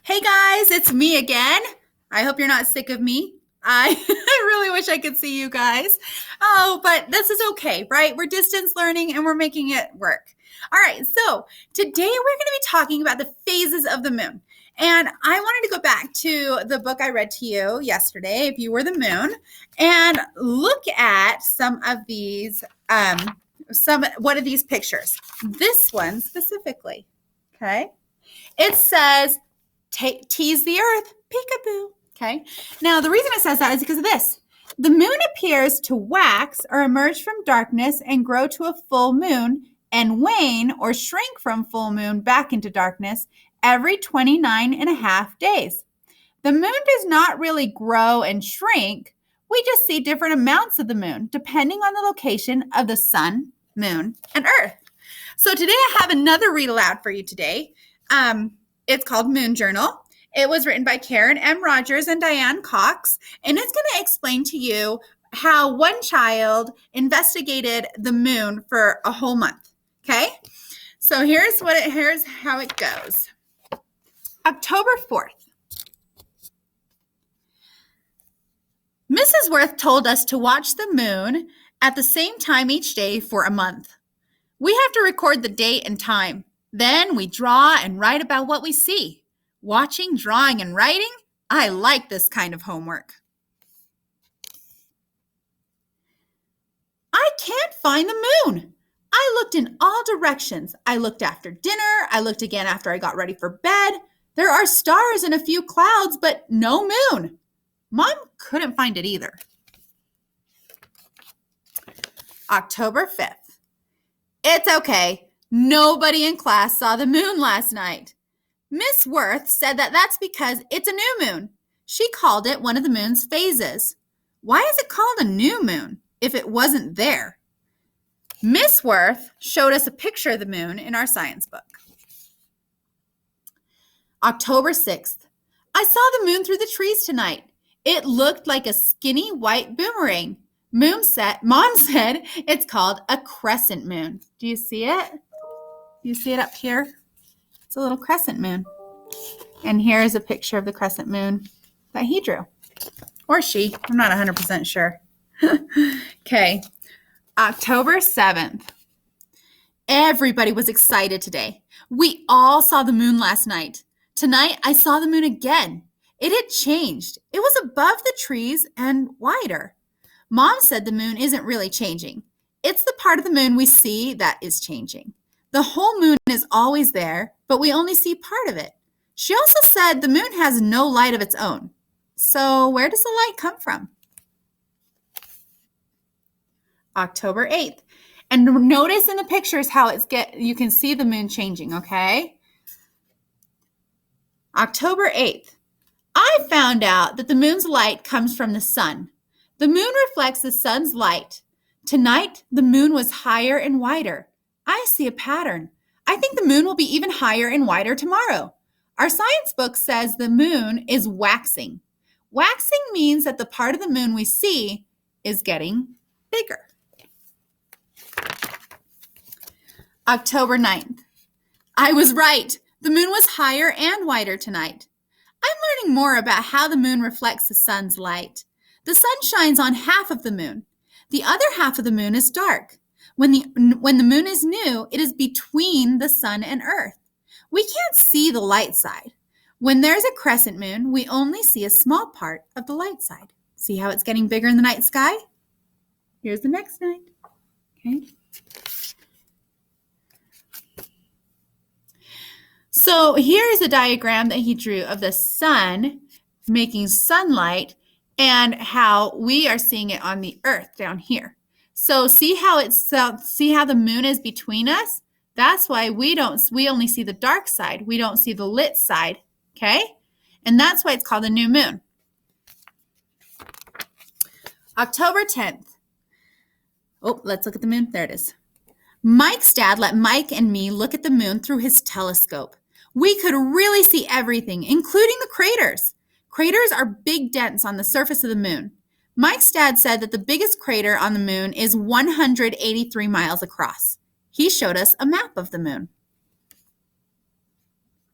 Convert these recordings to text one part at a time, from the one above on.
Hey guys, it's me again. I hope you're not sick of me. I really wish I could see you guys. Oh, but this is okay, right? We're distance learning and we're making it work. All right, so today we're going to be talking about the phases of the moon. And I wanted to go back to the book I read to you yesterday, If You Were the Moon, and look at some of these, one of these pictures. This one specifically, okay? It says, tease the earth, peekaboo. Okay. Now, the reason it says that is because of this. The moon appears to wax or emerge from darkness and grow to a full moon and wane or shrink from full moon back into darkness every 29 and a half days. The moon does not really grow and shrink. We just see different amounts of the moon depending on the location of the sun, moon, and earth. So today I have another read aloud for you today. It's called Moon Journal. It was written by Karen M. Rogers and Diane Cox, and it's going to explain to you how one child investigated the moon for a whole month. Okay, so here's how it goes. October 4th. Mrs. Worth told us to watch the moon at the same time each day for a month. We have to record the date and time. Then we draw and write about what we see. Watching, drawing, and writing? I like this kind of homework. I can't find the moon. I looked in all directions. I looked after dinner. I looked again after I got ready for bed. There are stars and a few clouds, but no moon. Mom couldn't find it either. October 5th. It's okay. Nobody in class saw the moon last night. Miss Worth said that that's because it's a new moon. She called it one of the moon's phases. Why is it called a new moon if it wasn't there? Miss Worth showed us a picture of the moon in our science book. October 6th. I saw the moon through the trees tonight. It looked like a skinny white boomerang. Mom said it's called a crescent moon. Do you see it? You see it up here? It's a little crescent moon. And here's a picture of the crescent moon that he drew. Or she. I'm not 100% sure. Okay. October 7th. Everybody was excited today. We all saw the moon last night. Tonight, I saw the moon again. It had changed. It was above the trees and wider. Mom said the moon isn't really changing. It's the part of the moon we see that is changing. The whole moon is always there, but we only see part of it. She also said the moon has no light of its own. So where does the light come from? October 8th. And notice in the pictures how you can see the moon changing, okay? October 8th. I found out that the moon's light comes from the sun. The moon reflects the sun's light. Tonight, the moon was higher and wider. I see a pattern. I think the moon will be even higher and wider tomorrow. Our science book says the moon is waxing. Waxing means that the part of the moon we see is getting bigger. October 9th. I was right. The moon was higher and wider tonight. I'm learning more about how the moon reflects the sun's light. The sun shines on half of the moon. The other half of the moon is dark. When the moon is new, it is between the sun and earth. We can't see the light side. When there's a crescent moon, we only see a small part of the light side. See how it's getting bigger in the night sky? Here's the next night. Okay. So here's a diagram that he drew of the sun making sunlight and how we are seeing it on the earth down here. So see how the moon is between us? That's why we only see the dark side. We don't see the lit side, okay? And that's why it's called a new moon. October 10th. Oh, let's look at the moon. There it is. Mike's dad let Mike and me look at the moon through his telescope. We could really see everything, including the craters. Craters are big dents on the surface of the moon. Mike's dad said that the biggest crater on the moon is 183 miles across. He showed us a map of the moon.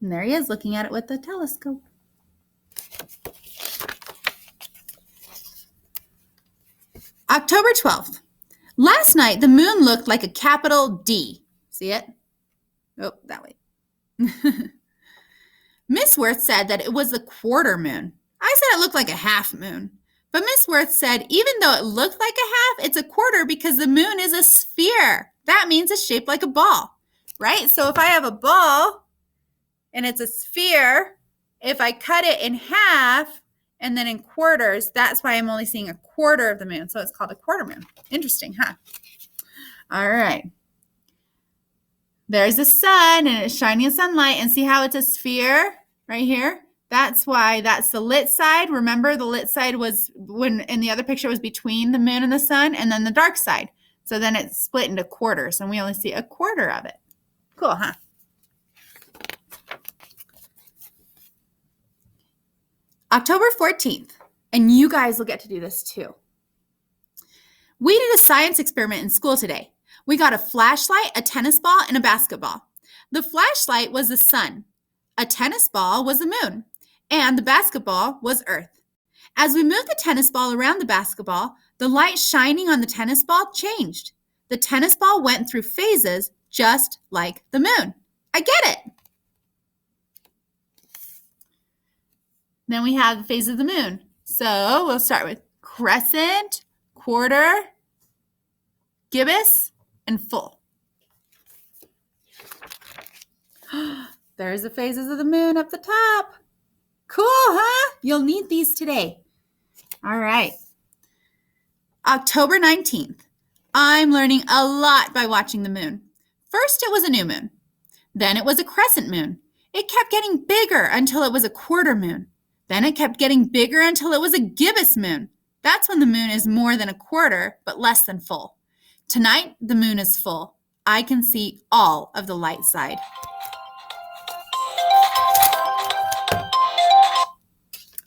And there he is looking at it with the telescope. October 12th. Last night, the moon looked like a capital D. See it? Oh, that way. Miss Worth said that it was a quarter moon. I said it looked like a half moon. But Miss Worth said even though it looked like a half, it's a quarter because the moon is a sphere. That means it's shaped like a ball, right? So if I have a ball and it's a sphere, if I cut it in half and then in quarters, that's why I'm only seeing a quarter of the moon. So it's called a quarter moon. Interesting, huh? All right. There's the sun and it's shining in sunlight, and see how it's a sphere right here? That's why that's the lit side. Remember the lit side was when in the other picture was between the moon and the sun, and then the dark side. So then it's split into quarters and we only see a quarter of it. Cool, huh? October 14th, and you guys will get to do this too. We did a science experiment in school today. We got a flashlight, a tennis ball, and a basketball. The flashlight was the sun. A tennis ball was the moon. And the basketball was Earth. As we moved the tennis ball around the basketball, the light shining on the tennis ball changed. The tennis ball went through phases just like the moon. I get it. Then we have the phase of the moon. So we'll start with crescent, quarter, gibbous, and full. There's the phases of the moon up the top. Cool, huh? You'll need these today. All right. October 19th. I'm learning a lot by watching the moon. First, it was a new moon. Then it was a crescent moon. It kept getting bigger until it was a quarter moon. Then it kept getting bigger until it was a gibbous moon. That's when the moon is more than a quarter, but less than full. Tonight, the moon is full. I can see all of the light side.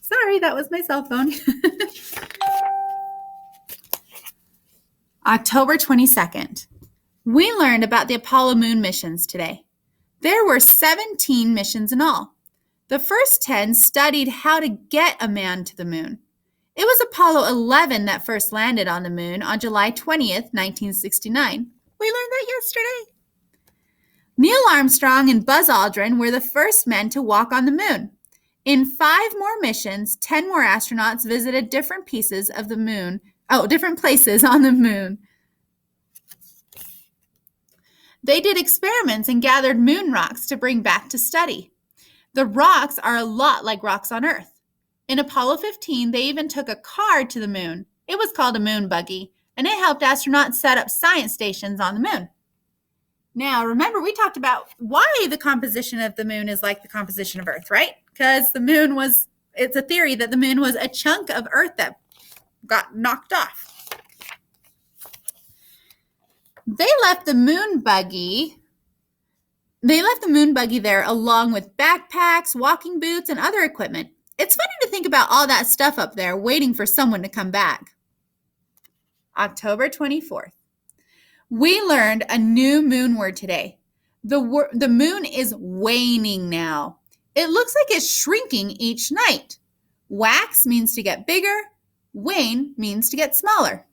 Sorry, that was my cell phone. October 22nd. We learned about the Apollo moon missions today. There were 17 missions in all. The first 10 studied how to get a man to the moon. It was Apollo 11 that first landed on the moon on July 20th, 1969. We learned that yesterday. Neil Armstrong and Buzz Aldrin were the first men to walk on the moon. In 5 more missions, 10 more astronauts visited different places on the moon. They did experiments and gathered moon rocks to bring back to study. The rocks are a lot like rocks on Earth. In Apollo 15, they even took a car to the moon. It was called a moon buggy, and it helped astronauts set up science stations on the moon. Now, remember, we talked about why the composition of the moon is like the composition of Earth, right? Because it's a theory that the moon was a chunk of Earth that got knocked off. They left the moon buggy there along with backpacks, walking boots, and other equipment. It's funny to think about all that stuff up there waiting for someone to come back. October 24th. We learned a new moon word today. The moon is waning now. It looks like it's shrinking each night. Wax means to get bigger. Wane means to get smaller.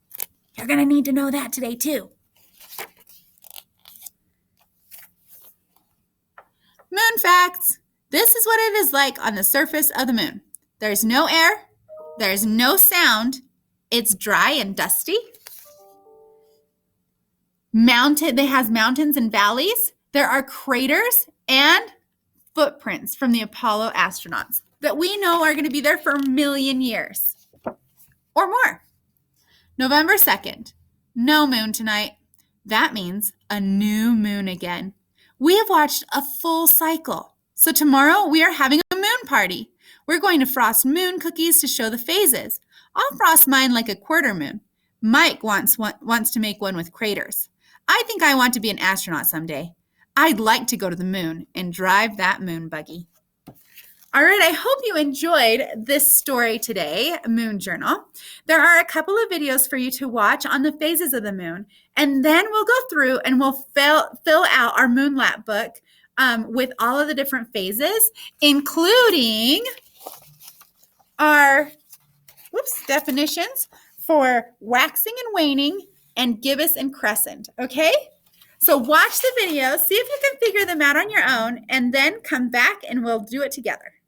You're going to need to know that today too. Moon facts. This is what it is like on the surface of the moon. There's no air. There's no sound. It's dry and dusty. It has mountains and valleys. There are craters and footprints from the Apollo astronauts that we know are going to be there for a million years or more. November 2nd. No moon tonight. That means a new moon again. We have watched a full cycle. So tomorrow we are having a moon party. We're going to frost moon cookies to show the phases. I'll frost mine like a quarter moon. Mike wants to make one with craters. I think I want to be an astronaut someday. I'd like to go to the moon and drive that moon buggy. All right, I hope you enjoyed this story today, Moon Journal. There are a couple of videos for you to watch on the phases of the moon, and then we'll go through and we'll fill out our Moonlat book with all of the different phases, including our definitions for waxing and waning and gibbous and crescent, okay? So watch the video, see if you can figure them out on your own, and then come back and we'll do it together.